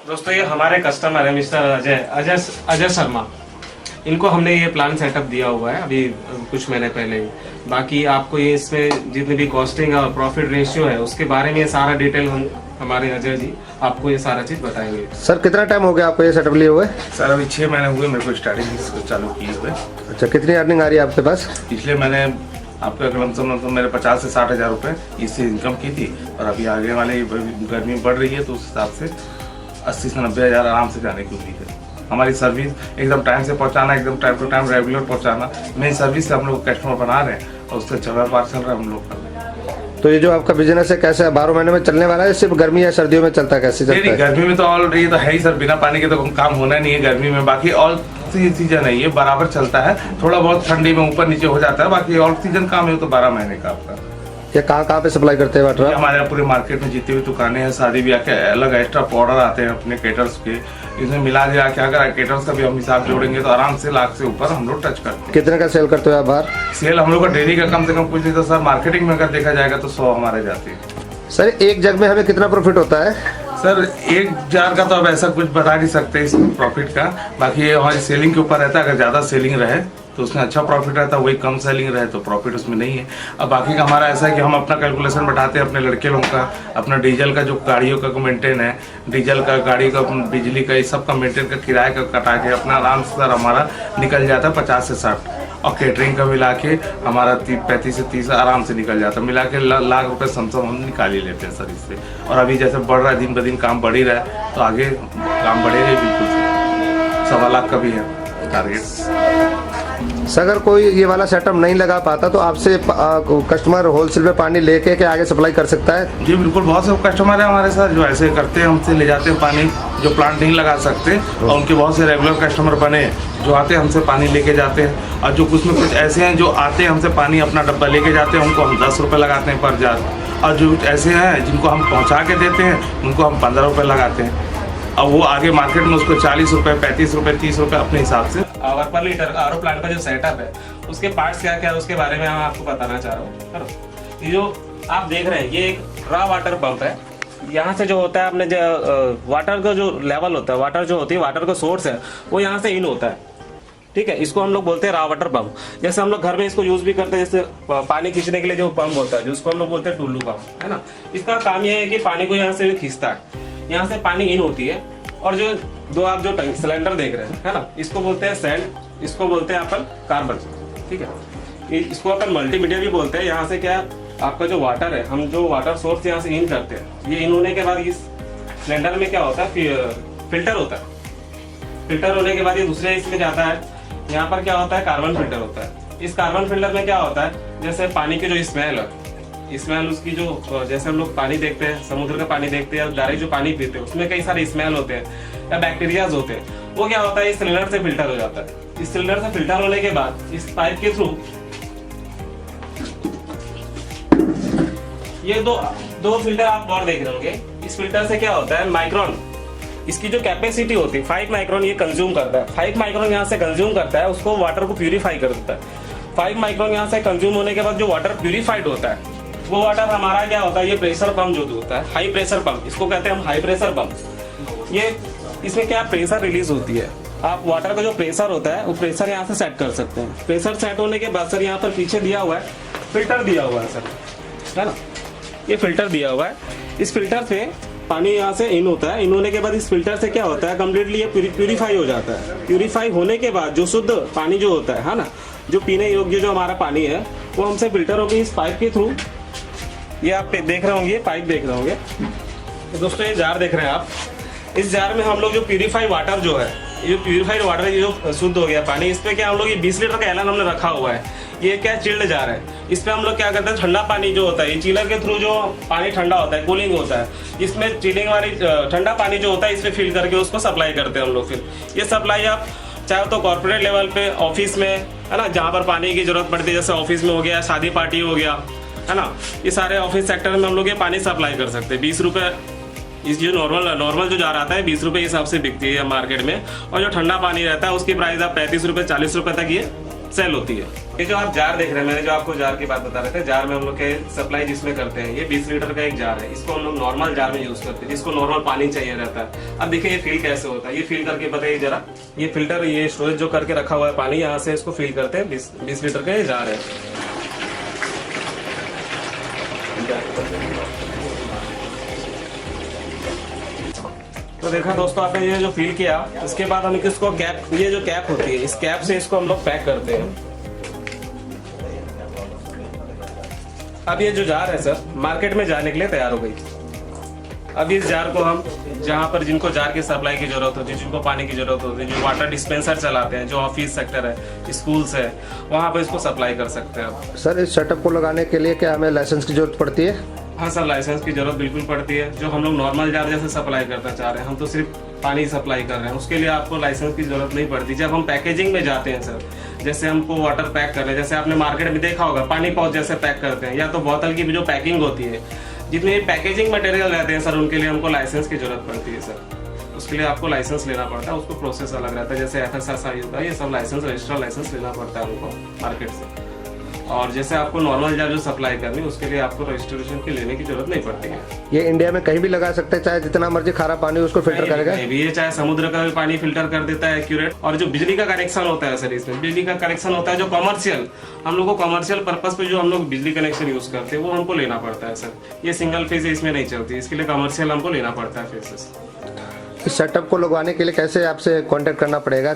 दोस्तों ये हमारे कस्टमर है मिस्टर अजय शर्मा। इनको हमने ये प्लान सेटअप दिया हुआ है अभी कुछ महीने पहले ही। बाकी आपको ये इसमें जितनी भी कॉस्टिंग और प्रॉफिट रेशियो है उसके बारे में ये सारा डिटेल हमारे अजय जी आपको ये सारा चीज बताएंगे। सर कितना टाइम हो गया आपको ये सेटअप लिए हुए? सर अभी 6 महीने हुए मेरे को स्टार्टिंग इसको चालू किए हुए। अच्छा, कितनी अर्निंग आ रही है आपके पास? पिछले मैंने आपका लमसम तो मेरे 50 से 60 हज़ार रुपये इससे इनकम की थी, और अभी आगे वाले गर्मी बढ़ रही है तो उस हिसाब से 80 से 90 हज़ार आराम से जाने की उम्मीद है। हमारी सर्विस एकदम टाइम से पहुंचाना, एकदम टाइम टू टाइम रेगुलर पहुंचाना, मेन सर्विस से हम लोग कस्टमर बना रहे हैं और उससे अच्छा व्यापार चल रहा है हम लोग का। तो ये जो आपका बिजनेस है कैसे 12 महीने में चलने वाला है, सिर्फ गर्मी या सर्दियों में चलता है, कैसे चलता है? गर्मी में तो ऑलरेडी तो है ही सर, बिना पानी के तो काम होना नहीं है गर्मी में। बाकी ऑल सीजन है ये बराबर चलता है, थोड़ा बहुत ठंडी में ऊपर नीचे हो जाता है, बाकी ऑल सीजन काम है तो 12 महीने का आपका। ये कहाँ पे सप्लाई करते हैं वाटर? हमारे यहाँ पूरे मार्केट में जितनी भी दुकानें हैं, शादी ब्याह के अलग एक्स्ट्रा पाउडर आते हैं अपने केटर्स के, इसमें मिला दिया के अगर केटर्स का भी हम हिसाब जोड़ेंगे तो आराम से लाख से ऊपर हम लोग टच करते हैं। कितने का सेल करते हो आप बाहर? सेल हम लोग का डेली का कम से कम कुछ नहीं तो सर मार्केटिंग में अगर देखा जाएगा तो 100 हमारे जाते हैं। सर एक जग में हमें कितना प्रॉफिट होता है? सर एक जार का तो अब ऐसा कुछ बता नहीं सकते इस प्रॉफिट का, बाकी ये हमारी सेलिंग के ऊपर रहता है। अगर ज़्यादा सेलिंग रहे तो उसमें अच्छा प्रॉफिट रहता है, वही कम सेलिंग रहे तो प्रॉफिट उसमें नहीं है। अब बाकी का हमारा ऐसा है कि हम अपना कैलकुलेशन बैठाते हैं अपने लड़के लोगों का, अपना डीजल का जो गाड़ियों का मेंटेन है, डीजल का गाड़ी का बिजली का इस सब का मेंटेन का किराए का कटा के अपना आराम से सर हमारा निकल जाता है 50 से 60, और केटरिंग का मिला के हमारा 35 से 30 आराम से निकल जाता है। मिला के लाख रुपए समसम हम निकाल ही लेते हैं सर इससे। और अभी जैसे बढ़ रहा है दिन ब दिन काम बढ़ ही रहा है तो आगे काम बढ़ेगा बिल्कुल। 1.25 लाख का भी है टारगेट। सर अगर कोई ये वाला सेटअप नहीं लगा पाता तो आपसे कस्टमर होलसेल में पानी लेके के आगे सप्लाई कर सकता है? जी बिल्कुल, बहुत से कस्टमर है हमारे साथ जो ऐसे करते हैं, हमसे ले जाते हैं पानी, जो प्लांट नहीं लगा सकते, और उनके बहुत से रेगुलर कस्टमर बने जो आते हैं हमसे पानी लेके जाते हैं। और जो कुछ में कुछ ऐसे हैं जो आते हैं हमसे पानी अपना डब्बा लेके जाते हैं, उनको हम 10 रुपये लगाते हैं पर जार। और जो ऐसे हैं जिनको हम पहुँचा के देते हैं उनको हम 15 रुपये लगाते हैं। अब वो आगे मार्केट में उसको 40 रुपये, 35 रुपये, 30 रुपये अपने हिसाब से। और पर लीटर आरओ प्लांट का जो सेटअप है उसके पार्ट्स क्या क्या है उसके बारे में हम आपको बताना चाह रहा हूँ। ये जो आप देख रहे हैं ये एक रॉ वाटर पंप है। यहाँ से जो होता है अपने जो वाटर का जो लेवल होता है, वाटर जो होती है, वाटर का सोर्स है वो यहाँ से इन होता है, ठीक है। इसको हम लोग बोलते हैं रॉ वाटर पंप। जैसे हम लोग घर में इसको यूज भी करते हैं, जैसे पानी खींचने के लिए जो पंप होता है जिसको हम लोग बोलते हैं टुल्लू पंप, है ना। इसका काम यह है कि पानी को यहाँ से खींचता है, यहाँ से पानी इन होती है। और जो दो आप जो सिलेंडर देख रहे हैं, है ना, इसको बोलते हैं सैंड, इसको बोलते हैं अपन कार्बन, ठीक है। इसको अपन मल्टीमीडिया भी बोलते हैं। यहाँ से क्या आपका जो वाटर है, हम जो वाटर सोर्स यहाँ से इन करते हैं, ये इन होने के बाद इस सिलेंडर में क्या होता है, फिल्टर होता है। फिल्टर होने के बाद ये दूसरे इसमें जाता है। यहाँ पर क्या होता है, कार्बन फिल्टर होता है। इस कार्बन फिल्टर में क्या होता है, जैसे पानी की जो स्मेल है, स्मेल उसकी जो, जैसे हम लोग पानी देखते हैं, समुद्र का पानी देखते हैं, डायरेक्ट जो पानी पीते हैं उसमें कई सारे स्मेल होते हैं या बैक्टीरियाज होते हैं, वो क्या होता है इस सिलेंडर से फिल्टर हो जाता है। इस सिलेंडर से फिल्टर होने के बाद इस पाइप के थ्रू ये दो फिल्टर आप और देख रहे होंगे। इस फिल्टर से क्या होता है, माइक्रोन, इसकी जो कैपेसिटी होती है 5 माइक्रोन ये कंज्यूम करता है। 5 माइक्रोन यहाँ से कंज्यूम करता है, उसको वाटर को प्यूरिफाई कर देता है। 5 माइक्रोन यहाँ से कंज्यूम होने के बाद जो वाटर प्यूरिफाइड होता है वो वाटर हमारा क्या होता है, ये प्रेशर पंप जो होता है, हाई प्रेशर पंप, इसको कहते हैं हम हाई प्रेशर पंप। ये इसमें क्या प्रेशर रिलीज होती है। आप वाटर का जो प्रेशर होता है वो प्रेशर यहाँ से सेट कर सकते हैं। प्रेशर सेट होने के बाद सर यहाँ पर पीछे दिया हुआ है फिल्टर दिया हुआ है सर, है ना, ये फिल्टर दिया हुआ है। इस फिल्टर से पानी यहाँ से इन होता है। इन होने के बाद इस फिल्टर से क्या होता है, कम्प्लीटली ये प्यूरिफाई हो जाता है। प्यूरिफाई होने के बाद जो शुद्ध पानी जो होता है ना, जो पीने योग्य जो हमारा पानी है वो हमसे फिल्टर होकर इस पाइप के थ्रू, ये आप देख रहे होंगे, पाइप देख रहे होंगे। तो दोस्तों ये जार देख रहे हैं आप, इस जार में हम लोग जो प्यूरिफाइड वाटर जो है, ये प्यूरिफाइड वाटर ये जो शुद्ध हो गया पानी, इस पे क्या हम लोग ये 20 लीटर का एलन हमने रखा हुआ है। ये क्या चिल्ड जार है। इस पे हम लोग क्या करते हैं, ठंडा पानी जो होता है, ये चिलर के थ्रू जो पानी ठंडा होता है, कूलिंग होता है, इसमें चिलिंग वाली ठंडा पानी जो होता है इसमें फिल करके उसको सप्लाई करते हैं हम लोग। फिर ये सप्लाई आप चाहे तो कॉर्पोरेट लेवल पे, ऑफिस में, है ना, जहाँ पर पानी की जरूरत पड़ती है, जैसे ऑफिस में हो गया, शादी पार्टी हो गया, है ना, ये सारे ऑफिस सेक्टर में हम लोग ये पानी सप्लाई कर सकते हैं। 20 रुपये इस जो नॉर्मल जो जार आता है 20 रुपये हिसाब से बिकती है मार्केट में। और जो ठंडा पानी रहता है उसकी प्राइस आप 35 रुपये 40 रुपये तक ये सेल होती है। ये जो आप जार देख रहे हैं, मैंने जो आपको जार की बात बता रहे थे, जार में हम लोग के सप्लाई जिसमें करते हैं, ये 20 लीटर का एक जार है। इसको हम लोग नॉर्मल जार में यूज करते हैं, जिसको नॉर्मल पानी चाहिए रहता है। अब देखिए ये फिल कैसे होता है, ये फिल करके बताइए जरा। ये फिल्टर, ये स्टोरेज जो करके रखा हुआ है पानी, यहाँ से इसको फिल करते हैं। 20 लीटर का ये जार है। तो देखा दोस्तों आपने ये जो फिल किया, इसके बाद हम इसको कैप, ये जो कैप होती है, इस कैप से इसको हम लोग पैक करते हैं। अब ये जो जार है सर, मार्केट में जाने के लिए तैयार हो गई। अब इस जार को हम जहाँ पर जिनको जार की सप्लाई की जरूरत होती है, जिनको पानी की जरूरत होती है, जो वाटर डिस्पेंसर चलाते हैं, जो ऑफिस सेक्टर है, स्कूल्स है, वहाँ पर इसको सप्लाई कर सकते हैं। अब सर इस सेटअप को लगाने के लिए क्या हमें लाइसेंस की जरूरत पड़ती है? हाँ सर, लाइसेंस की जरूरत बिल्कुल पड़ती है। जो हम लोग नॉर्मल जार जैसे सप्लाई करना चाह रहे हैं, हम तो सिर्फ पानी सप्लाई कर रहे हैं, उसके लिए आपको लाइसेंस की जरूरत नहीं पड़ती। जब हम पैकेजिंग में जाते हैं सर, जैसे हमको वाटर पैक कर रहे हैं, जैसे आपने मार्केट में देखा होगा पानी पाउच जैसे पैक करते हैं, या तो बोतल की भी जो पैकिंग होती है, जितने पैकेजिंग मटेरियल रहते हैं सर, उनके लिए हमको लाइसेंस की जरूरत पड़ती है सर। उसके लिए आपको लाइसेंस लेना पड़ता है, उसको प्रोसेस अलग रहता है। जैसे FSSAI होता है, ये सब लाइसेंस, रजिस्टर्ड लाइसेंस लेना पड़ता है हमको मार्केट से। और जैसे आपको नॉर्मल जार जो सप्लाई करनी है, उसके लिए आपको रजिस्ट्रेशन की लेने की जरूरत नहीं पड़ती है। ये इंडिया में कहीं भी लगा सकते हैं, चाहे जितना मर्जी खारा पानी उसको फिल्टर करेगा? ये चाहे समुद्र का भी पानी फिल्टर कर देता है एक्यूरेट। और जो बिजली का कनेक्शन होता है सर, इसमें बिजली का कनेक्शन होता है जो कमर्शियल, हम लोग को कमर्शियल पर्पज पे जो हम लोग बिजली कनेक्शन यूज करते हैं, वो हमको लेना पड़ता है सर। ये सिंगल फेज इसमें नहीं चलती, इसके लिए कमर्शियल हमको लेना पड़ता है फेसेस। इस सेटअप को लगवाने के लिए कैसे आपसे कॉन्टेक्ट करना पड़ेगा?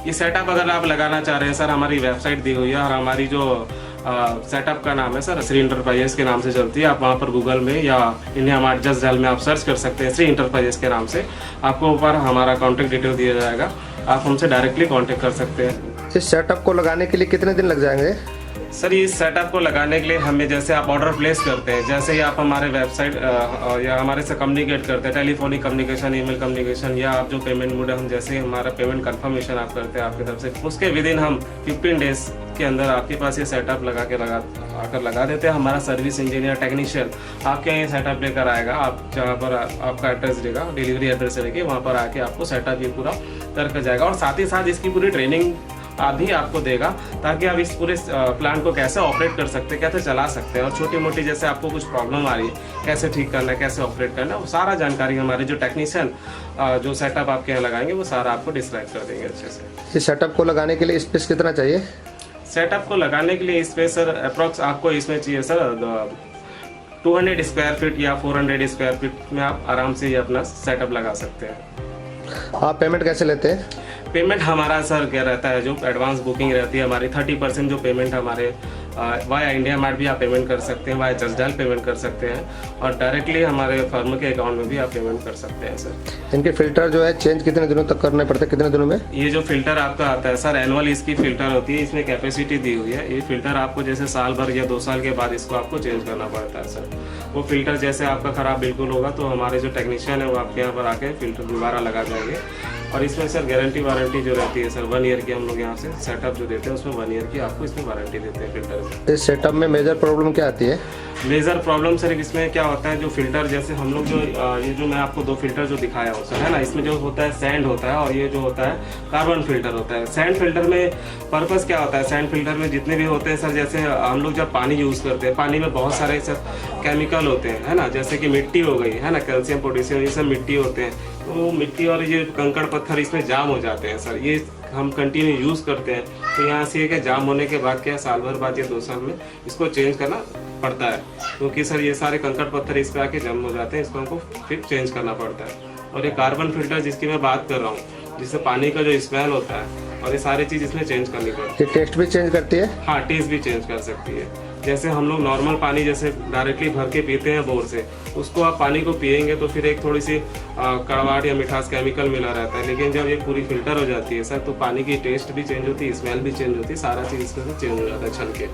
ये सेटअप अगर आप लगाना चाह रहे हैं सर, हमारी वेबसाइट दी हुई है, और हमारी जो सेटअप का नाम है सर श्री इंटरप्राइजेस के नाम से चलती है। आप वहाँ पर गूगल में या इंडिया मार्ट जस्ट डायल में आप सर्च कर सकते हैं श्री इंटरप्राइजेस के नाम से। आपको ऊपर हमारा कॉन्टेक्ट डिटेल दिया जाएगा, आप हमसे डायरेक्टली कॉन्टेक्ट कर सकते हैं। इस सेटअप को लगाने के लिए कितने दिन लग जाएंगे? सर इस सेटअप को लगाने के लिए हमें, जैसे आप ऑर्डर प्लेस करते हैं, जैसे ही आप हमारे वेबसाइट या हमारे से कम्युनिकेट करते हैं, टेलीफोनिक कम्युनिकेशन, ईमेल कम्युनिकेशन, या आप जो पेमेंट मोड, हम जैसे हमारा पेमेंट कंफर्मेशन आप करते हैं आपकी तरफ से, उसके विद इन हम 15 डेज के अंदर आपके पास ये सेटअप लगा देते हैं। हमारा सर्विस इंजीनियर, टेक्नीशियन आपके यहाँ ये सेटअप लेकर आएगा। आप जहाँ पर आपका एड्रेस देगा, डिलीवरी एड्रेस लेके वहाँ पर आके आपको सेटअप ये पूरा करके जाएगा। और साथ ही साथ इसकी पूरी ट्रेनिंग भी आपको देगा, ताकि आप इस पूरे प्लांट को कैसे ऑपरेट कर सकते हैं, कैसे चला सकते हैं, और छोटी मोटी जैसे आपको कुछ प्रॉब्लम आ रही है, कैसे ठीक करना है, कैसे ऑपरेट करना है, वो सारा जानकारी हमारे जो टेक्नीशियन जो सेटअप आपके यहाँ लगाएंगे, वो सारा आपको डिस्क्राइब कर देंगे अच्छे से। इस सेटअप को लगाने के लिए स्पेस कितना चाहिए? सेटअप को लगाने के लिए स्पेस सर अप्रॉक्स आपको इसमें चाहिए सर 200 स्क्वायर फीट या 400 स्क्वायर फीट में आप आराम से ये अपना सेटअप लगा सकते हैं। आप पेमेंट कैसे लेते हैं? पेमेंट हमारा सर क्या रहता है, जो एडवांस बुकिंग रहती है हमारी 30% जो पेमेंट हमारे वाया इंडिया मार्ट भी आप पेमेंट कर सकते हैं, वाया जस्ट डायल पेमेंट कर सकते हैं, और डायरेक्टली हमारे फर्म के अकाउंट में भी आप पेमेंट कर सकते हैं सर। इनके फिल्टर जो है चेंज कितने दिनों तक करने पड़ते हैं, कितने दिनों में? ये जो फिल्टर आपका आता है सर, एनुअल इसकी फिल्टर होती है, इसमें कैपेसिटी दी हुई है। ये फिल्टर आपको जैसे साल भर या 2 साल के बाद इसको आपको चेंज करना पड़ता है सर। वो फिल्टर जैसे आपका खराब बिल्कुल होगा तो हमारे जो टेक्नीशियन है वो आपके यहाँ पर आके फिल्टर दोबारा लगा जाएंगे। और इसमें सर गारंटी वारंटी जो रहती है सर 1 ईयर की, हम लोग यहाँ से सेटअप जो देते हैं उसमें 1 ईयर की आपको इसमें वारंटी देते हैं फिल्टर से। इस सेटअप में मेजर प्रॉब्लम क्या आती है? मेजर प्रॉब्लम सर इसमें क्या होता है, जो फिल्टर जैसे हम लोग जो ये जो मैं आपको 2 फिल्टर जो दिखाया हूँ सर, है ना, इसमें जो होता है सैंड होता है, और ये जो होता है कार्बन फिल्टर होता है। सैंड फिल्टर में पर्पस क्या होता है, सैंड फिल्टर में जितने भी होते हैं सर, जैसे हम लोग जब पानी यूज़ करते हैं, पानी में बहुत सारे सर केमिकल होते हैं, है ना, जैसे कि मिट्टी हो गई, है ना, कैल्शियम, पोटेशियम, ये सब मिट्टी होते हैं। तो वो मिट्टी और ये कंकड़ पत्थर इसमें जाम हो जाते हैं सर। ये हम कंटिन्यू यूज़ करते हैं, तो यहाँ से क्या जाम होने के बाद क्या साल भर बाद या 2 साल में इसको चेंज करना पड़ता है, क्योंकि सर ये सारे कंकड़ पत्थर इस पर आके जम हो जाते हैं, इसको हमको फिर चेंज करना पड़ता है। और ये कार्बन फिल्टर जिसकी मैं बात कर रहा हूँ, जिससे पानी का जो स्मेल होता है और ये सारी चीज़ इसमें चेंज करनी पड़ती है। ये टेस्ट भी चेंज करती है? हाँ, टेस्ट भी चेंज कर सकती है। जैसे हम लोग नॉर्मल पानी जैसे डायरेक्टली भर के पीते हैं बोर से, उसको आप पानी को पिएंगे तो फिर एक थोड़ी सी कड़वाहट या मिठास केमिकल मिला रहता है, लेकिन जब ये पूरी फिल्टर हो जाती है सर, तो पानी की टेस्ट भी चेंज होती है, स्मेल भी चेंज होती है, सारा चीज़ इसमें चेंज हो जाता है छन के।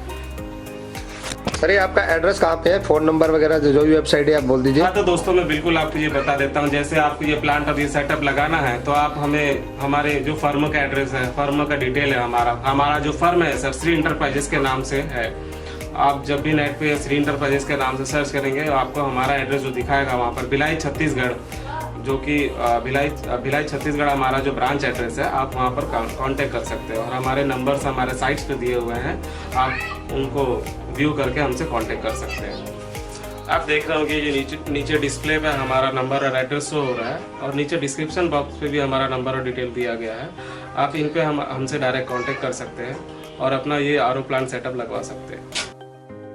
सर ये आपका एड्रेस कहाँ पे है, फ़ोन नंबर वगैरह जो भी वेबसाइट है आप बोल दीजिए। हाँ तो दोस्तों मैं बिल्कुल आपको ये बता देता हूँ, जैसे आपको ये प्लांट अभी सेटअप लगाना है तो आप हमें हमारे जो फर्म का एड्रेस है, फर्म का डिटेल है, हमारा जो फर्म है सर श्री इंटरप्राइजेस के नाम से है। आप जब भी नेट पे श्री इंटरप्राइजेस के नाम से सर्च करेंगे आपको हमारा एड्रेस जो दिखाएगा वहाँ पर भिलाई छत्तीसगढ़ जो कि भिलाई छत्तीसगढ़ हमारा जो ब्रांच एड्रेस है, आप वहाँ पर कांटेक्ट कर सकते हो और हमारे नंबर्स हमारे साइट्स पे दिए हुए हैं, आप उनको व्यू करके हमसे कांटेक्ट कर सकते हैं। आप देख रहे हो कि ये नीचे डिस्प्ले पे हमारा नंबर और एड्रेस शो हो रहा है और नीचे डिस्क्रिप्शन बॉक्स पे भी हमारा नंबर और डिटेल दिया गया है। आप इन पे हमसे डायरेक्ट कांटेक्ट कर सकते हैं और अपना ये आरओ प्लांट सेटअप लगवा सकते हैं।